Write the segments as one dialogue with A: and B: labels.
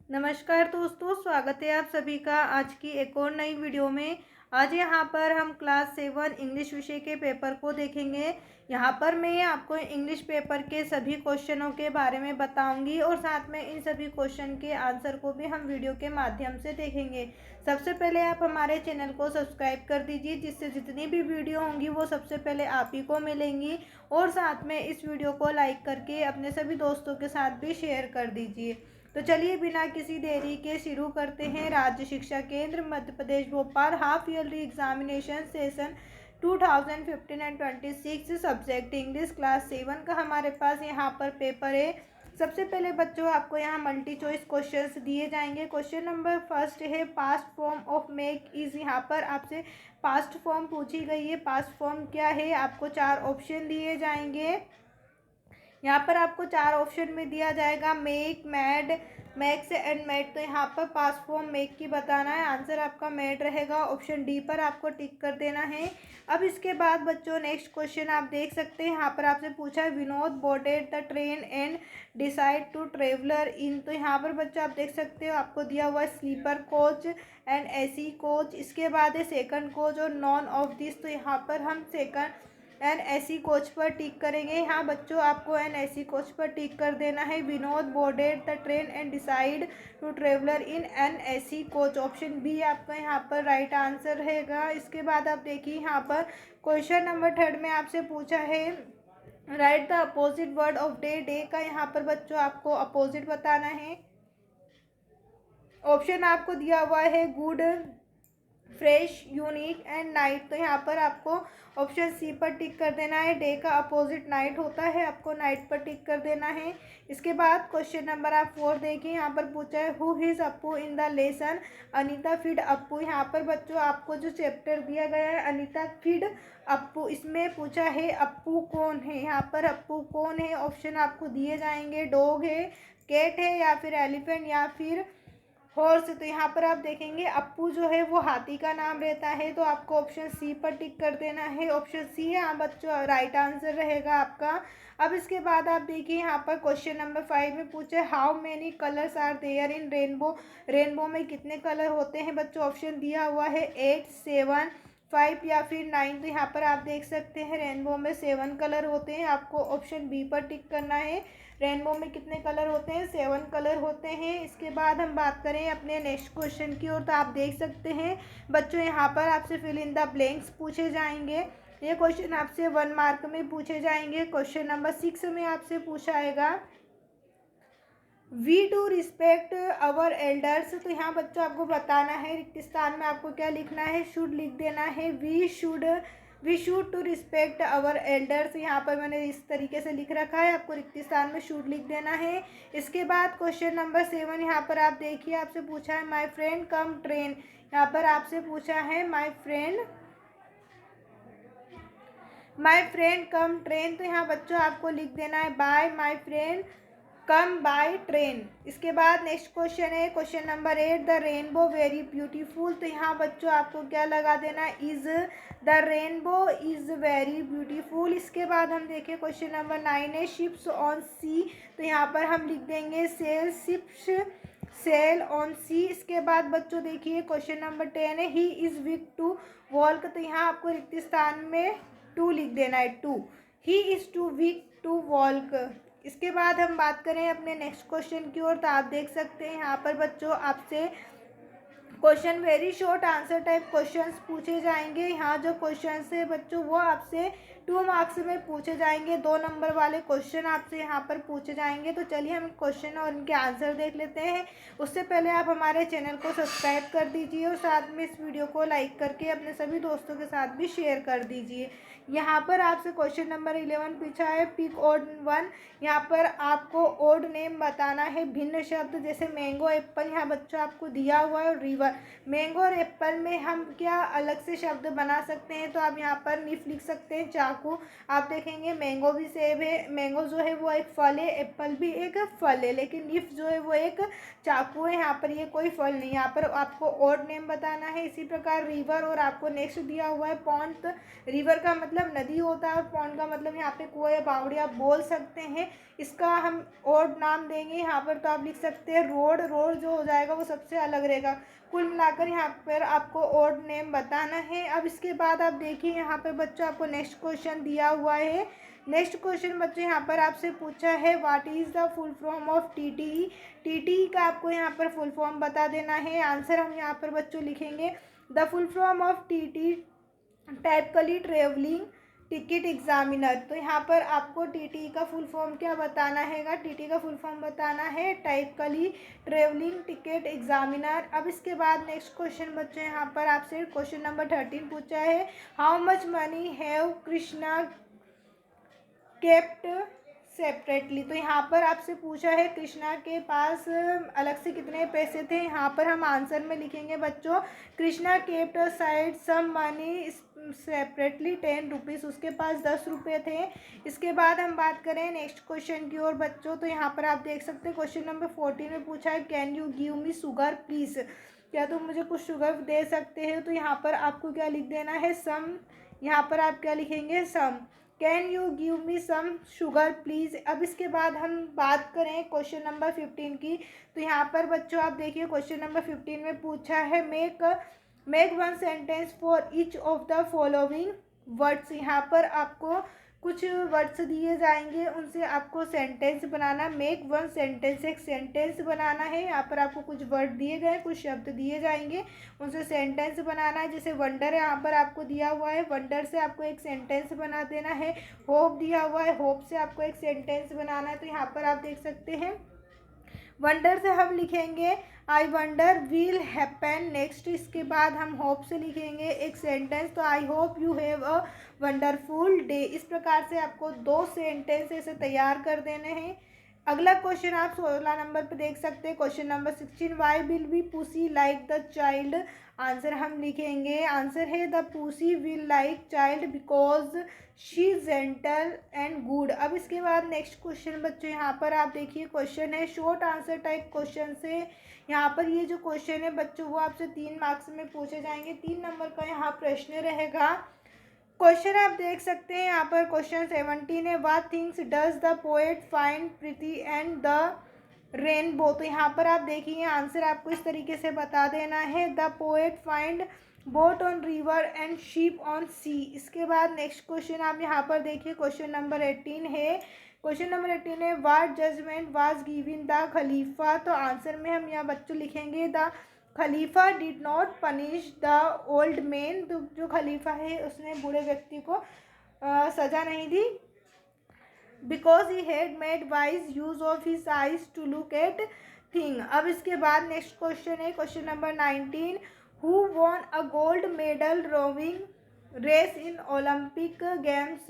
A: नमस्कार दोस्तों, स्वागत है आप सभी का आज की एक और नई वीडियो में। आज यहाँ पर हम क्लास 7 इंग्लिश विषय के पेपर को देखेंगे। यहाँ पर मैं आपको इंग्लिश पेपर के सभी क्वेश्चनों के बारे में बताऊंगी और साथ में इन सभी क्वेश्चन के आंसर को भी हम वीडियो के माध्यम से देखेंगे। सबसे पहले आप हमारे चैनल को सब्सक्राइब कर दीजिए, जिससे जितनी भी वीडियो होंगी वो सबसे पहले आप ही को मिलेंगी। और साथ में इस वीडियो को लाइक करके अपने सभी दोस्तों के साथ भी शेयर कर दीजिए। तो चलिए बिना किसी देरी के शुरू करते हैं। Rajya Shiksha Kendra Madhya Pradesh Bhopal half yearly examination session 2015 and 26 subject English class 7 का हमारे पास यहाँ पर पेपर है। सबसे पहले बच्चों आपको यहाँ मल्टी चॉइस क्वेश्चंस दिए जाएंगे। क्वेश्चन नंबर फर्स्ट है past form of make is. यहाँ पर आपसे पास्ट फॉर्म पूछी गई है। पास्ट फॉर्म क्या है, आपको 4 ऑप्शन दिए जाएंगे। यहाँ पर आपको 4 ऑप्शन में दिया जाएगा make, mad, max and made. तो यहाँ पर पास्ट फॉर्म मेक की बताना है, आंसर आपका मेड रहेगा। ऑप्शन डी पर आपको टिक कर देना है। अब इसके बाद बच्चों नेक्स्ट क्वेश्चन आप देख सकते हैं। यहाँ पर आपसे पूछा है Vinod boarded the train and decide to traveller in. तो यहाँ पर बच्चों आप देख सकते हो आपको दिया हुआ है sleeper coach and AC coach. इसके बाद है सेकंड कोच और नॉन ऑफ दिस। तो यहाँ पर हम सेकंड एन एसी कोच पर टिक करेंगे। यहाँ बच्चों आपको एन एसी कोच पर टिक कर देना है। Vinod boarded the train and decide to traveller in an AC coach. Option B आपका यहाँ पर राइट आंसर रहेगा। इसके बाद आप देखिए यहाँ पर क्वेश्चन नंबर 3 में आपसे पूछा है right the opposite word of day. Day का यहाँ पर बच्चों आपको अपोजिट बताना है। ऑप्शन आपको दिया हुआ है good, fresh, unique and night. तो यहाँ पर आपको ऑप्शन सी पर टिक कर देना है। डे का अपोजिट नाइट होता है, आपको नाइट पर टिक कर देना है। इसके बाद क्वेश्चन नंबर आप 4 देखिए। यहाँ पर पूछा है who is Appu in the lesson Anita feed Appu. यहाँ पर बच्चों आपको जो चैप्टर दिया गया है अनीता फीड अप्पू, इसमें पूछा है अप्पू कौन है। यहाँ पर अप्पू कौन है ऑप्शन आपको दिए जाएंगे, डॉग है, कैट है या फिर एलिफेंट या फिर हॉर्स। तो यहाँ पर आप देखेंगे अप्पू जो है वो हाथी का नाम रहता है, तो आपको ऑप्शन सी पर टिक कर देना है। ऑप्शन सी है हाँ बच्चों राइट आंसर रहेगा आपका। अब इसके बाद आप देखिए यहाँ पर क्वेश्चन नंबर 5 में पूछे how many colours are there in rainbow. Rainbow में कितने कलर होते हैं बच्चों। ऑप्शन दिया हुआ है 8, 7, 5 या फिर 9। तो यहाँ पर आप देख सकते हैं रेनबो में 7 कलर होते हैं, आपको ऑप्शन बी पर टिक करना है। रेनबो में कितने कलर होते हैं, 7 कलर होते हैं। इसके बाद हम बात करें अपने नेक्स्ट क्वेश्चन की ओर, तो आप देख सकते हैं बच्चों यहाँ पर आपसे फिल इन द ब्लैंक्स पूछे जाएंगे। ये क्वेश्चन आपसे 1 मार्क में पूछे जाएंगे। क्वेश्चन नंबर 6 में आपसे पूछा आएगा we do respect our elders. तो यहाँ बच्चों आपको बताना है रिक्त स्थान में आपको क्या लिखना है, शुड लिख देना है। We should to respect our elders. यहाँ पर मैंने इस तरीके से लिख रखा है, आपको रिक्त स्थान में शुड लिख देना है। इसके बाद क्वेश्चन नंबर 7 यहाँ पर आप देखिए आपसे पूछा है माई फ्रेंड कम ट्रेन। यहाँ पर आपसे पूछा है माई फ्रेंड कम ट्रेन। तो यहाँ बच्चों आपको लिख देना है bye my friend come by train. इसके बाद नेक्स्ट क्वेश्चन है question number 8 the rainbow very beautiful. तो यहाँ बच्चों आपको क्या लगा देना है, is the rainbow is very beautiful. इसके बाद हम देखें क्वेश्चन नंबर 9 है शिप्स ऑन सी। तो यहाँ पर हम लिख देंगे sail ships sail on sea. इसके बाद बच्चों देखिए क्वेश्चन नंबर 10 है he is weak to walk. तो यहाँ आपको रिक्त स्थान में 2 लिख देना है, 2 he is too weak to walk. इसके बाद हम बात करें अपने नेक्स्ट क्वेश्चन की ओर, तो आप देख सकते हैं यहाँ पर बच्चों आपसे question very short answer type questions पूछे जाएंगे। यहाँ जो क्वेश्चंस है बच्चों वो आपसे 2 मार्क्स में पूछे जाएंगे, 2 नंबर वाले क्वेश्चन आपसे यहाँ पर पूछे जाएंगे। तो चलिए हम क्वेश्चन और इनके आंसर देख लेते हैं। उससे पहले आप हमारे चैनल को सब्सक्राइब कर दीजिए और साथ में इस वीडियो को लाइक करके अपने सभी दोस्तों के साथ भी शेयर कर दीजिए। यहाँ पर आपसे क्वेश्चन नंबर 11 पूछा है पिक ऑड 1। यहाँ पर आपको ओड नेम बताना है, भिन्न शब्द जैसे मैंगो, एप्पल। यहाँ बच्चों आपको दिया हुआ है और रिवर। मैंगो और एप्पल में हम क्या अलग से शब्द बना सकते हैं, तो आप यहाँ पर निफ लिख सकते हैं, चाकू। आप देखेंगे मैंगो भी सेब है, मैंगो जो है वो एक फल है, एप्पल भी एक फल है, लेकिन लीफ जो है वो एक चाकू है। यहाँ पर ये कोई फल नहीं। यहाँ पर आपको ऑड नेम बताना है। इसी प्रकार रिवर, और आपको नेक्स्ट दिया हुआ है पॉन्ड। तो रिवर का मतलब नदी होता है और पॉन्ड का मतलब यहाँ पे कुआं या बावड़ी आप बोल सकते हैं। इसका हम ऑड नाम देंगे यहाँ पर, तो आप लिख सकते हैं रोड। रोड जो हो जाएगा वो सबसे अलग रहेगा। कुल मिलाकर यहाँ पर आपको ऑड नेम बताना है। अब इसके बाद आप देखिए यहाँ पर बच्चों आपको नेक्स्ट क्वेश्चन दिया हुआ है। नेक्स्ट क्वेश्चन बच्चों यहाँ पर आपसे पूछा है what is the full form of TTE. TTE का आपको यहाँ पर फुल फॉर्म बता देना है। आंसर हम यहाँ पर बच्चों लिखेंगे the full form of TT typically travelling ticket examiner. तो यहाँ पर आपको टीटी का फुल फॉर्म क्या बताना है? टीटी का फुल फॉर्म बताना है टाइपिकली ट्रेवलिंग टिकट एग्जामिनर। अब इसके बाद नेक्स्ट क्वेश्चन बच्चों यहाँ पर आपसे क्वेश्चन नंबर 13 पूछा है how much money have Krishna kept separately. तो यहाँ पर आपसे पूछा है कृष्णा के पास अलग से कितने पैसे थे। यहाँ पर हम आंसर में लिखेंगे बच्चों Krishna kept side some money separately 10 rupees. उसके पास 10 रुपये थे। इसके बाद हम बात करें नेक्स्ट क्वेश्चन की ओर बच्चों, तो यहाँ पर आप देख सकते हैं क्वेश्चन नंबर 14 में पूछा है can you give me sugar please. क्या तुम मुझे कुछ शुगर दे सकते हो? तो यहाँ पर आपको क्या लिख देना है सम। यहाँ पर आप क्या लिखेंगे some. Can you give me some sugar please. अब इसके बाद हम बात करें क्वेश्चन नंबर 15 की, तो यहाँ पर बच्चों आप देखिए क्वेश्चन नंबर 15 में पूछा है make one sentence for each of the following words. यहाँ पर आपको कुछ वर्ड्स दिए जाएंगे, उनसे आपको सेंटेंस बनाना। मेक वन सेंटेंस, एक सेंटेंस बनाना है। यहाँ पर आपको कुछ वर्ड दिए गए, कुछ शब्द दिए जाएंगे, उनसे सेंटेंस बनाना है। जैसे वंडर है, यहाँ पर आपको दिया हुआ है, वंडर से आपको एक सेंटेंस बना देना है। होप दिया हुआ है, होप से आपको एक सेंटेंस बनाना है। तो यहाँ पर आप देख सकते हैं वंडर से हम लिखेंगे I wonder will happen next. इसके बाद हम होप से लिखेंगे एक सेंटेंस, तो I hope you have a wonderful day. इस प्रकार से आपको 2 सेंटेंस ऐसे तैयार कर देने हैं। अगला क्वेश्चन आप 16 नंबर पर देख सकते हैं question number 16 why will be pussy like the child. Answer हम लिखेंगे आंसर है the pussy will like child because she gentle and good. अब इसके बाद नेक्स्ट क्वेश्चन बच्चों यहाँ पर आप देखिए क्वेश्चन है शॉर्ट आंसर टाइप क्वेश्चन से। यहाँ पर ये जो क्वेश्चन है बच्चों वो आपसे 3 मार्क्स में पूछे जाएंगे। 3 नंबर का यहाँ प्रश्न रहेगा। क्वेश्चन आप देख सकते हैं यहाँ पर क्वेश्चन 17 है what things does the poet find Preeti and the rainbow. तो यहाँ पर आप देखिए आंसर आपको इस तरीके से बता देना है the poet find boat on river and ship on sea. इसके बाद नेक्स्ट क्वेश्चन आप यहाँ पर देखिए क्वेश्चन नंबर 18 है। क्वेश्चन नंबर 18 है what judgement was given the Khalifa. तो आंसर में हम यहाँ बच्चों लिखेंगे the Khalifa did not punish the old man. तो जो खलीफा है उसने बूढ़े व्यक्ति को सज़ा नहीं दी because he had made wise use of his eyes to look at thing. अब इसके बाद नेक्स्ट क्वेश्चन है question number 19 who won a gold medal rowing race in Olympic games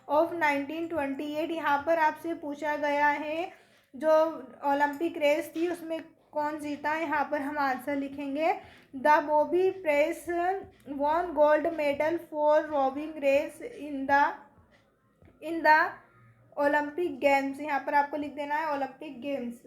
A: of 1928। यहाँ पर आपसे पूछा गया है जो ओलंपिक रेस थी उसमें कौन जीता। यहाँ पर हम आंसर लिखेंगे the bobby press won gold medal for rowing race in the Olympic games. यहाँ पर आपको लिख देना है ओलंपिक गेम्स।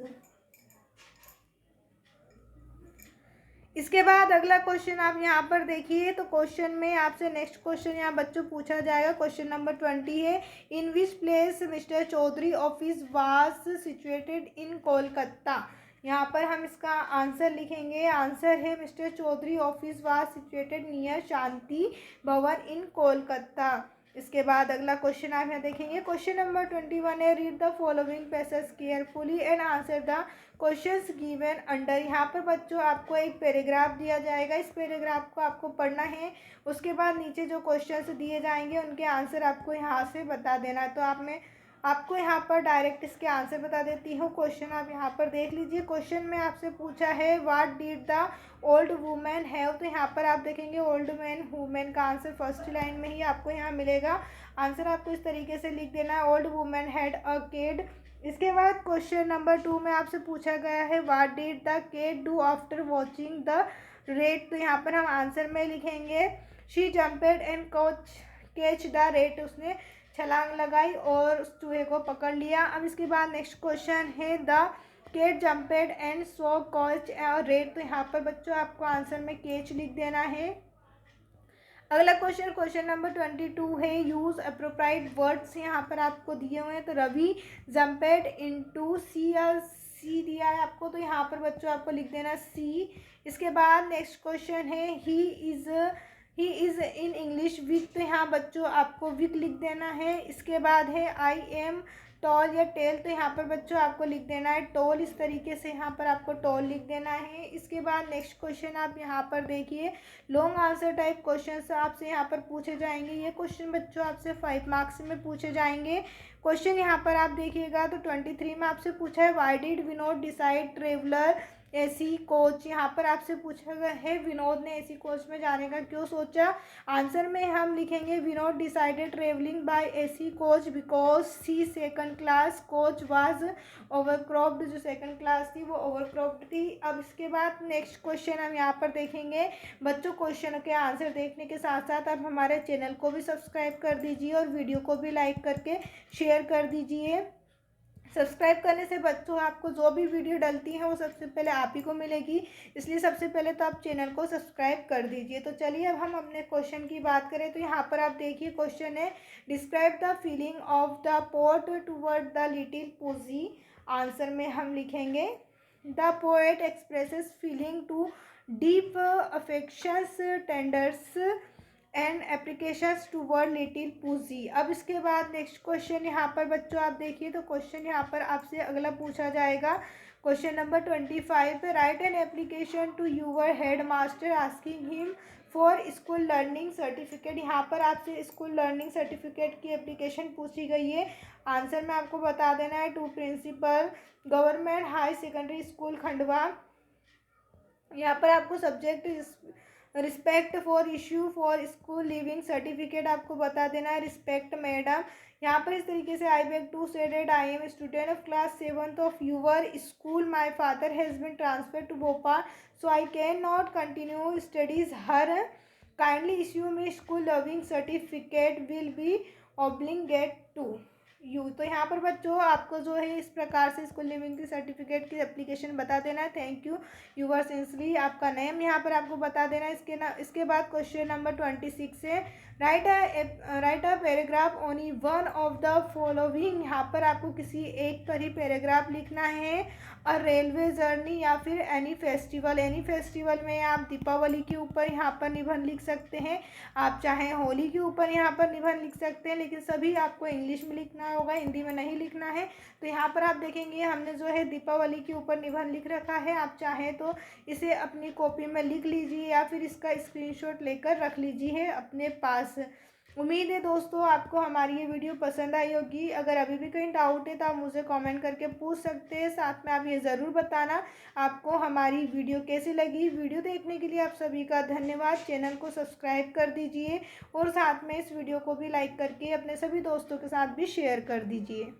A: इसके बाद अगला क्वेश्चन आप यहाँ पर देखिए तो क्वेश्चन में आपसे नेक्स्ट क्वेश्चन यहाँ बच्चों पूछा जाएगा। क्वेश्चन नंबर 20 है in which place mister Chaudhary office was situated in Kolkata. यहाँ पर हम इसका आंसर लिखेंगे आंसर है mister Chaudhary office was situated near Shanti Bhavan in Kolkata. इसके बाद अगला क्वेश्चन आप यहाँ देखेंगे क्वेश्चन नंबर 21 है read the following passage carefully and answer the questions given under. यहाँ पर बच्चों आपको एक पैराग्राफ दिया जाएगा, इस पैराग्राफ को आपको पढ़ना है। उसके बाद नीचे जो क्वेश्चंस दिए जाएंगे उनके आंसर आपको यहाँ से बता देना है। तो आपको यहाँ पर डायरेक्ट इसके आंसर बता देती हूँ। क्वेश्चन आप यहाँ पर देख लीजिए। क्वेश्चन में आपसे पूछा है what did the old women have. तो यहाँ पर आप देखेंगे ओल्ड मैन वुमेन का आंसर फर्स्ट लाइन में ही आपको यहाँ मिलेगा। आंसर आपको इस तरीके से लिख देना है old women had a kid. इसके बाद क्वेश्चन नंबर 2 में आपसे पूछा गया है what did the cat do after watching the rat. तो यहाँ पर हम आंसर में लिखेंगे she jumped and catch the rat, उसने छलांग लगाई और उस चूहे को पकड़ लिया। अब इसके बाद नेक्स्ट क्वेश्चन है the cat jumped and so caught rat. तो यहाँ पर बच्चों आपको आंसर में केच लिख देना है। अगला क्वेश्चन, क्वेश्चन नंबर 22 है यूज अप्रोप्राइट वर्ड्स। यहाँ पर आपको दिए हुए हैं, तो रवि जम्पेड इनटू सी दिया है आपको, तो यहाँ पर बच्चों आपको लिख देना सी। इसके बाद नेक्स्ट क्वेश्चन है he is in English weak. तो यहाँ बच्चों आपको वीक लिख देना है। इसके बाद है आई एम टॉल या टेल। तो यहाँ पर बच्चों आपको लिख देना है टॉल। इस तरीके से यहाँ पर आपको टॉल लिख देना है। इसके बाद नेक्स्ट क्वेश्चन आप यहाँ पर देखिए, लॉन्ग आंसर टाइप क्वेश्चन आपसे यहाँ पर पूछे जाएंगे। ये क्वेश्चन बच्चों आपसे 5 मार्क्स में पूछे जाएंगे। क्वेश्चन यहाँ पर आप देखिएगा तो 23 में आपसे पूछा है why did Vinod decide traveller AC coach. यहाँ पर आपसे पूछा गया है विनोद ने एसी कोच में जाने का क्यों सोचा। आंसर में हम लिखेंगे Vinod decided travelling by AC coach because see second class coach was overcrowded. जो सेकंड क्लास थी वो ओवरक्रॉप्ड थी। अब इसके बाद नेक्स्ट क्वेश्चन हम यहाँ पर देखेंगे। बच्चों क्वेश्चन के आंसर देखने के साथ साथ आप हमारे चैनल को भी सब्सक्राइब कर दीजिए और वीडियो को भी लाइक करके शेयर कर दीजिए। सब्सक्राइब करने से बच्चों आपको जो भी वीडियो डलती है वो सबसे पहले आप ही को मिलेगी, इसलिए सबसे पहले तो आप चैनल को सब्सक्राइब कर दीजिए। तो चलिए अब हम अपने क्वेश्चन की बात करें, तो यहाँ पर आप देखिए क्वेश्चन है describe the feeling of the poet toward the little pussy. Answer में हम लिखेंगे the poet expresses feeling to deep affections tenders and applications toward little pussy. अब इसके बाद नेक्स्ट क्वेश्चन यहाँ पर बच्चों आप देखिए, तो क्वेश्चन यहाँ पर आपसे अगला पूछा जाएगा। क्वेश्चन नंबर 25 पे write an application to your headmaster asking him for school learning certificate. यहाँ पर आपसे स्कूल लर्निंग सर्टिफिकेट की एप्लीकेशन पूछी गई है। आंसर में आपको बता देना है to principal government high secondary school Khandwa. यहाँ पर आपको subject respect for issue for school living certificate आपको बता देना है रिस्पेक्ट मैडम। यहाँ पर इस तरीके से I beg to say that I am student of class 7th of your school my father has been transfer to Bhopal so I can not continue studies here kindly issue me school living certificate will be obligate to you. तो यहाँ पर बच्चों आपको जो है इस प्रकार से स्कूल लिविंग की सर्टिफिकेट की एप्लीकेशन बता देना है। थैंक यू यूवर सिंसली आपका नेम यहाँ पर आपको बता देना है। इसके बाद क्वेश्चन नंबर 26 है right a paragraph only one of the following. यहाँ पर आपको किसी एक पर ही पैराग्राफ लिखना है। और रेलवे जर्नी या फिर एनी फेस्टिवल में आप दीपावली के ऊपर यहाँ पर निबंध लिख सकते हैं, आप चाहे होली के ऊपर यहाँ पर निबंध लिख सकते हैं, लेकिन सभी आपको इंग्लिश में लिखना होगा, हिंदी में नहीं लिखना है। तो यहाँ पर आप देखेंगे हमने जो है दीपावली के ऊपर निबंध लिख रखा है। आप चाहें तो इसे अपनी कॉपी में लिख लीजिए या फिर इसका स्क्रीनशॉट लेकर रख लीजिए अपने पास। उम्मीद है दोस्तों आपको हमारी ये वीडियो पसंद आई होगी। अगर अभी भी कहीं डाउट है तो आप मुझे कमेंट करके पूछ सकते हैं। साथ में आप ये ज़रूर बताना आपको हमारी वीडियो कैसी लगी। वीडियो देखने के लिए आप सभी का धन्यवाद। चैनल को सब्सक्राइब कर दीजिए और साथ में इस वीडियो को भी लाइक करके अपने सभी दोस्तों के साथ भी शेयर कर दीजिए।